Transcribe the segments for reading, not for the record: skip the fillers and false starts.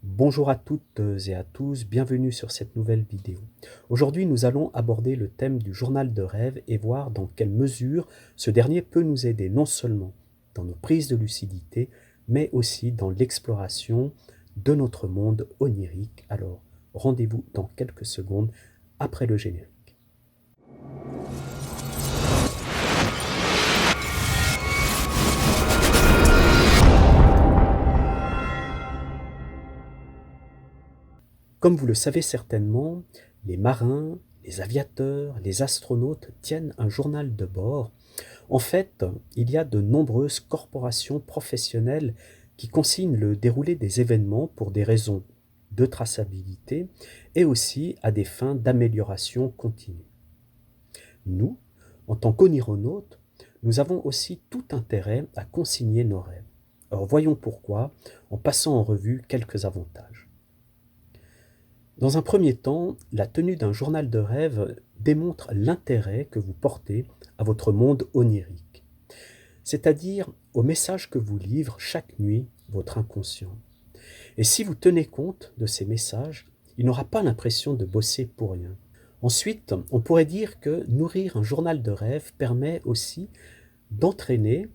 Bonjour à toutes et à tous, bienvenue sur cette nouvelle vidéo. Aujourd'hui, nous allons aborder le thème du journal de rêve et voir dans quelle mesure ce dernier peut nous aider non seulement dans nos prises de lucidité, mais aussi dans l'exploration de notre monde onirique. Alors, rendez-vous dans quelques secondes après le générique. Comme vous le savez certainement, les marins, les aviateurs, les astronautes tiennent un journal de bord. En fait, il y a de nombreuses corporations professionnelles qui consignent le déroulé des événements pour des raisons de traçabilité et aussi à des fins d'amélioration continue. Nous, en tant qu'onironautes, nous avons aussi tout intérêt à consigner nos rêves. Alors voyons pourquoi en passant en revue quelques avantages. Dans un premier temps, la tenue d'un journal de rêve démontre l'intérêt que vous portez à votre monde onirique, c'est-à-dire au message que vous livre chaque nuit votre inconscient. Et si vous tenez compte de ces messages, il n'aura pas l'impression de bosser pour rien. Ensuite, on pourrait dire que nourrir un journal de rêve permet aussi d'entraîner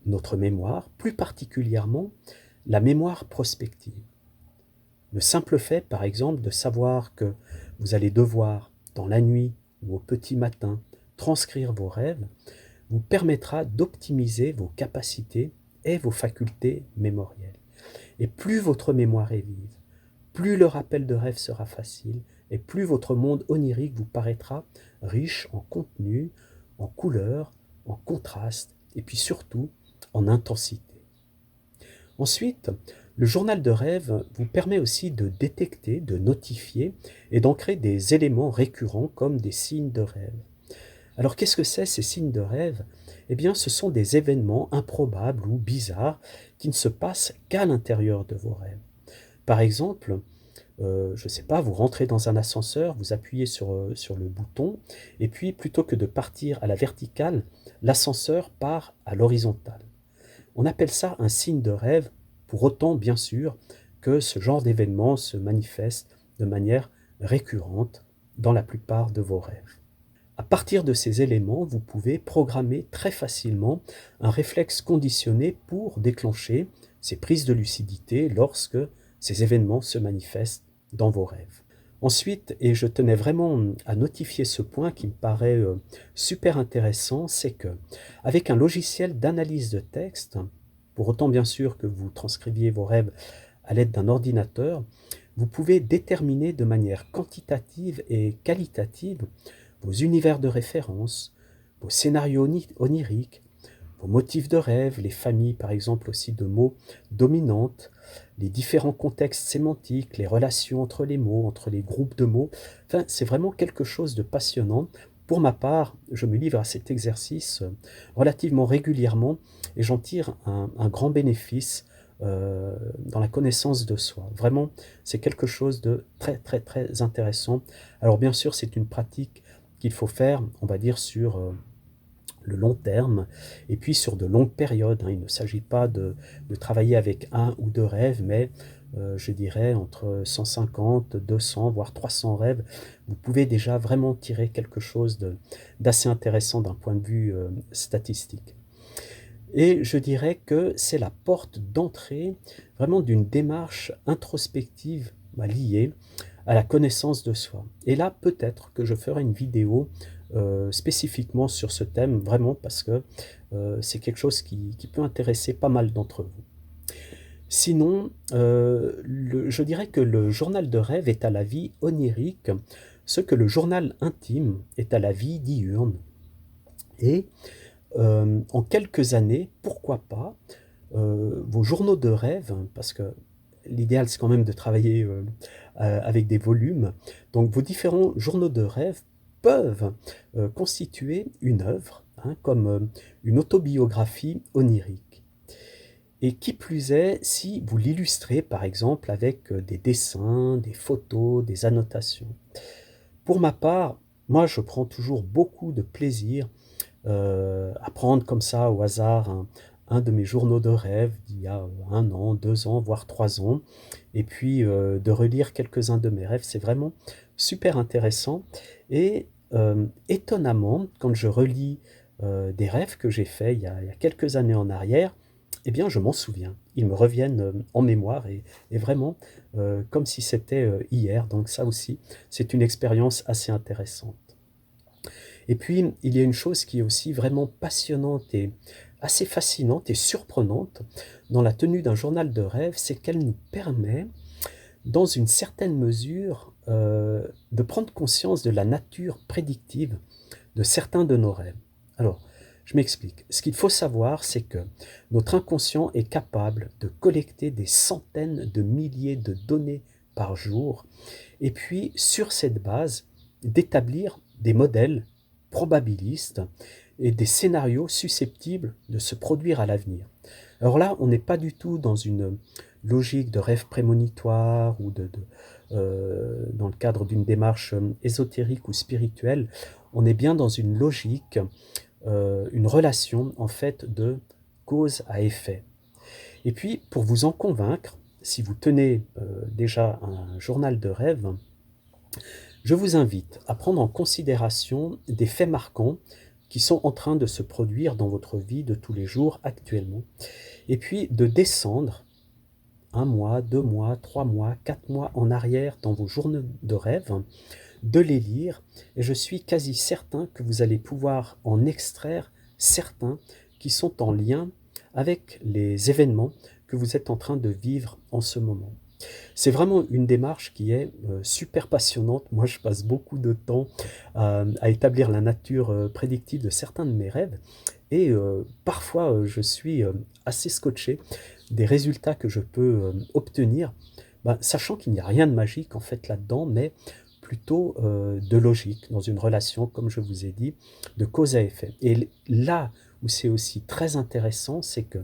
notre mémoire, plus particulièrement la mémoire prospective. Le simple fait, par exemple, de savoir que vous allez devoir, dans la nuit ou au petit matin, transcrire vos rêves, vous permettra d'optimiser vos capacités et vos facultés mémorielles. Et plus votre mémoire est vive, plus le rappel de rêve sera facile, et plus votre monde onirique vous paraîtra riche en contenu, en couleurs, en contraste, et puis surtout en intensité. Ensuite, le journal de rêve vous permet aussi de détecter, de notifier et d'ancrer des éléments récurrents comme des signes de rêve. Alors qu'est-ce que c'est ces signes de rêve? Eh bien, ce sont des événements improbables ou bizarres qui ne se passent qu'à l'intérieur de vos rêves. Par exemple, je ne sais pas, vous rentrez dans un ascenseur, vous appuyez sur le bouton, et puis plutôt que de partir à la verticale, l'ascenseur part à l'horizontale. On appelle ça un signe de rêve, pour autant bien sûr que ce genre d'événement se manifeste de manière récurrente dans la plupart de vos rêves. À partir de ces éléments, vous pouvez programmer très facilement un réflexe conditionné pour déclencher ces prises de lucidité lorsque ces événements se manifestent dans vos rêves. Ensuite, et je tenais vraiment à notifier ce point qui me paraît super intéressant, c'est que avec un logiciel d'analyse de texte, pour autant bien sûr que vous transcriviez vos rêves à l'aide d'un ordinateur, vous pouvez déterminer de manière quantitative et qualitative vos univers de référence, vos scénarios oniriques, vos motifs de rêve, les familles par exemple aussi de mots dominantes, les différents contextes sémantiques, les relations entre les mots, entre les groupes de mots. Enfin, c'est vraiment quelque chose de passionnant. Pour ma part, je me livre à cet exercice relativement régulièrement et j'en tire un grand bénéfice dans la connaissance de soi. Vraiment, c'est quelque chose de très très très intéressant. Alors bien sûr, c'est une pratique qu'il faut faire, on va dire, sur le long terme, et puis sur de longues périodes. Il ne s'agit pas de travailler avec un ou deux rêves, mais je dirais entre 150, 200, voire 300 rêves. Vous pouvez déjà vraiment tirer quelque chose d'assez intéressant d'un point de vue statistique. Et je dirais que c'est la porte d'entrée vraiment d'une démarche introspective liée à la connaissance de soi. Et là, peut-être que je ferai une vidéo spécifiquement sur ce thème, vraiment parce que c'est quelque chose qui peut intéresser pas mal d'entre vous. Sinon, je dirais que le journal de rêve est à la vie onirique, ce que le journal intime est à la vie diurne. Et en quelques années, pourquoi pas, vos journaux de rêve, parce que l'idéal c'est quand même de travailler avec des volumes, donc vos différents journaux de rêve peuvent constituer une œuvre, comme une autobiographie onirique. Et qui plus est, si vous l'illustrez par exemple avec des dessins, des photos, des annotations. Pour ma part, moi je prends toujours beaucoup de plaisir à prendre comme ça au hasard un de mes journaux de rêve d'il y a 1 an, 2 ans, voire 3 ans et puis, de relire quelques-uns de mes rêves. C'est vraiment super intéressant et étonnamment, quand je relis, des rêves que j'ai faits il y a quelques années en arrière, eh bien, je m'en souviens. Ils me reviennent, en mémoire et vraiment, comme si c'était, hier. Donc ça aussi, c'est une expérience assez intéressante. Et puis, il y a une chose qui est aussi vraiment passionnante et assez fascinante et surprenante dans la tenue d'un journal de rêve, c'est qu'elle nous permet, dans une certaine mesure, de prendre conscience de la nature prédictive de certains de nos rêves. Alors, je m'explique. Ce qu'il faut savoir, c'est que notre inconscient est capable de collecter des centaines de milliers de données par jour et puis, sur cette base, d'établir des modèles probabilistes et des scénarios susceptibles de se produire à l'avenir. Alors là, on n'est pas du tout dans une logique de rêve prémonitoire ou dans le cadre d'une démarche ésotérique ou spirituelle. On est bien dans une logique, une relation en fait de cause à effet. Et puis, pour vous en convaincre, si vous tenez déjà un journal de rêve, je vous invite à prendre en considération des faits marquants qui sont en train de se produire dans votre vie de tous les jours actuellement, et puis de descendre 1 mois, 2 mois, 3 mois, 4 mois en arrière dans vos journaux de rêve, de les lire, et je suis quasi certain que vous allez pouvoir en extraire certains qui sont en lien avec les événements que vous êtes en train de vivre en ce moment. C'est vraiment une démarche qui est super passionnante. Moi, je passe beaucoup de temps à établir la nature prédictive de certains de mes rêves et parfois je suis assez scotché des résultats que je peux obtenir, sachant qu'il n'y a rien de magique en fait là-dedans, mais plutôt de logique dans une relation, comme je vous ai dit, de cause à effet. Et là où c'est aussi très intéressant, c'est que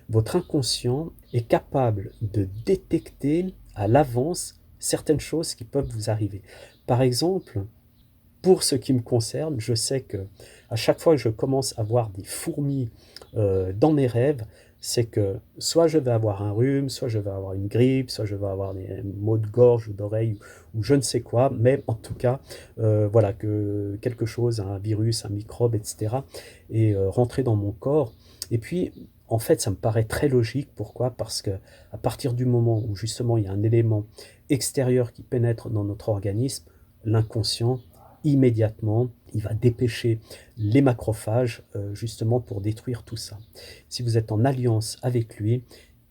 votre inconscient est capable de détecter à l'avance certaines choses qui peuvent vous arriver. Par exemple, pour ce qui me concerne, je sais que à chaque fois que je commence à voir des fourmis dans mes rêves, c'est que soit je vais avoir un rhume, soit je vais avoir une grippe, soit je vais avoir des maux de gorge ou d'oreille ou je ne sais quoi, mais en tout cas, voilà, que quelque chose, un virus, un microbe, etc., est rentré dans mon corps. Et puis, en fait, ça me paraît très logique. Pourquoi? Parce que à partir du moment où justement il y a un élément extérieur qui pénètre dans notre organisme, l'inconscient immédiatement, il va dépêcher les macrophages justement pour détruire tout ça. Si vous êtes en alliance avec lui,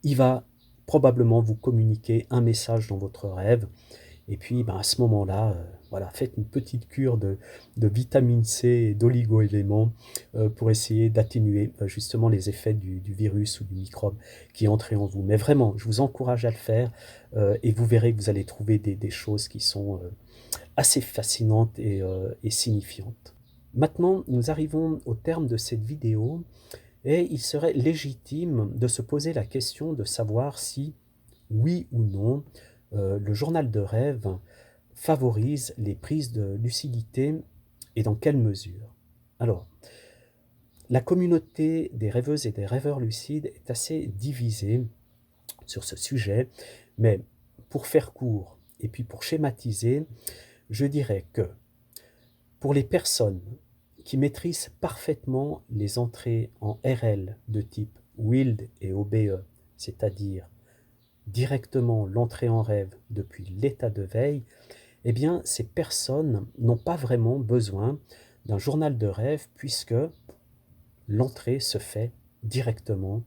il va probablement vous communiquer un message dans votre rêve. Et puis à ce moment-là, voilà, faites une petite cure de vitamine C et d'oligo-éléments pour essayer d'atténuer justement les effets du virus ou du microbe qui est entré en vous. Mais vraiment, je vous encourage à le faire et vous verrez que vous allez trouver des choses qui sont assez fascinante et signifiante. Maintenant, nous arrivons au terme de cette vidéo et il serait légitime de se poser la question de savoir si, oui ou non, le journal de rêve favorise les prises de lucidité et dans quelle mesure. Alors, la communauté des rêveuses et des rêveurs lucides est assez divisée sur ce sujet, mais pour faire court et puis pour schématiser, je dirais que pour les personnes qui maîtrisent parfaitement les entrées en RL de type WILD et OBE, c'est-à-dire directement l'entrée en rêve depuis l'état de veille, eh bien ces personnes n'ont pas vraiment besoin d'un journal de rêve puisque l'entrée se fait directement,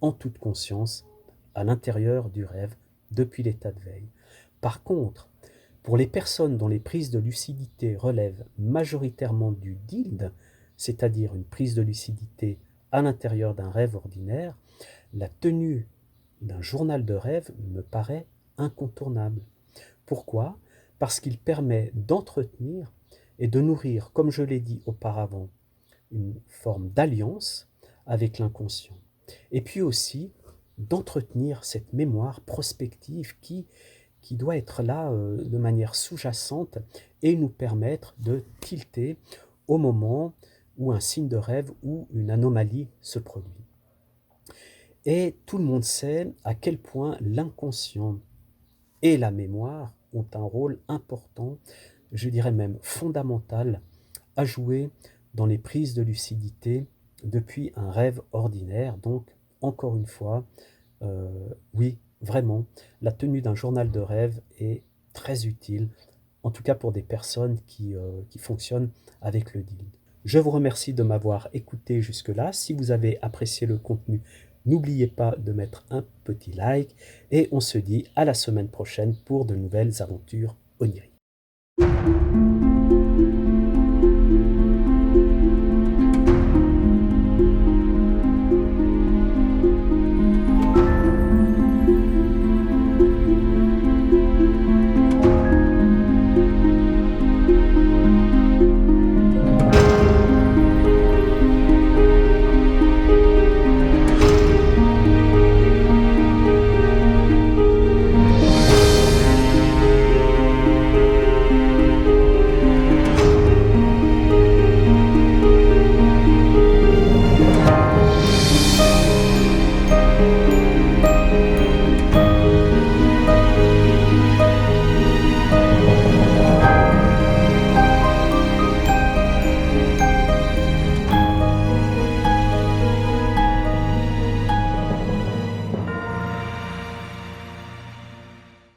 en toute conscience, à l'intérieur du rêve depuis l'état de veille. Par contre, pour les personnes dont les prises de lucidité relèvent majoritairement du DILD, c'est-à-dire une prise de lucidité à l'intérieur d'un rêve ordinaire, la tenue d'un journal de rêve me paraît incontournable. Pourquoi? Parce qu'il permet d'entretenir et de nourrir, comme je l'ai dit auparavant, une forme d'alliance avec l'inconscient. Et puis aussi d'entretenir cette mémoire prospective qui doit être là de manière sous-jacente et nous permettre de tilter au moment où un signe de rêve ou une anomalie se produit. Et tout le monde sait à quel point l'inconscient et la mémoire ont un rôle important, je dirais même fondamental, à jouer dans les prises de lucidité depuis un rêve ordinaire. Donc, encore une fois, oui, vraiment, la tenue d'un journal de rêve est très utile, en tout cas pour des personnes qui fonctionnent avec le DILD. Je vous remercie de m'avoir écouté jusque-là. Si vous avez apprécié le contenu, n'oubliez pas de mettre un petit like et on se dit à la semaine prochaine pour de nouvelles aventures oniriques.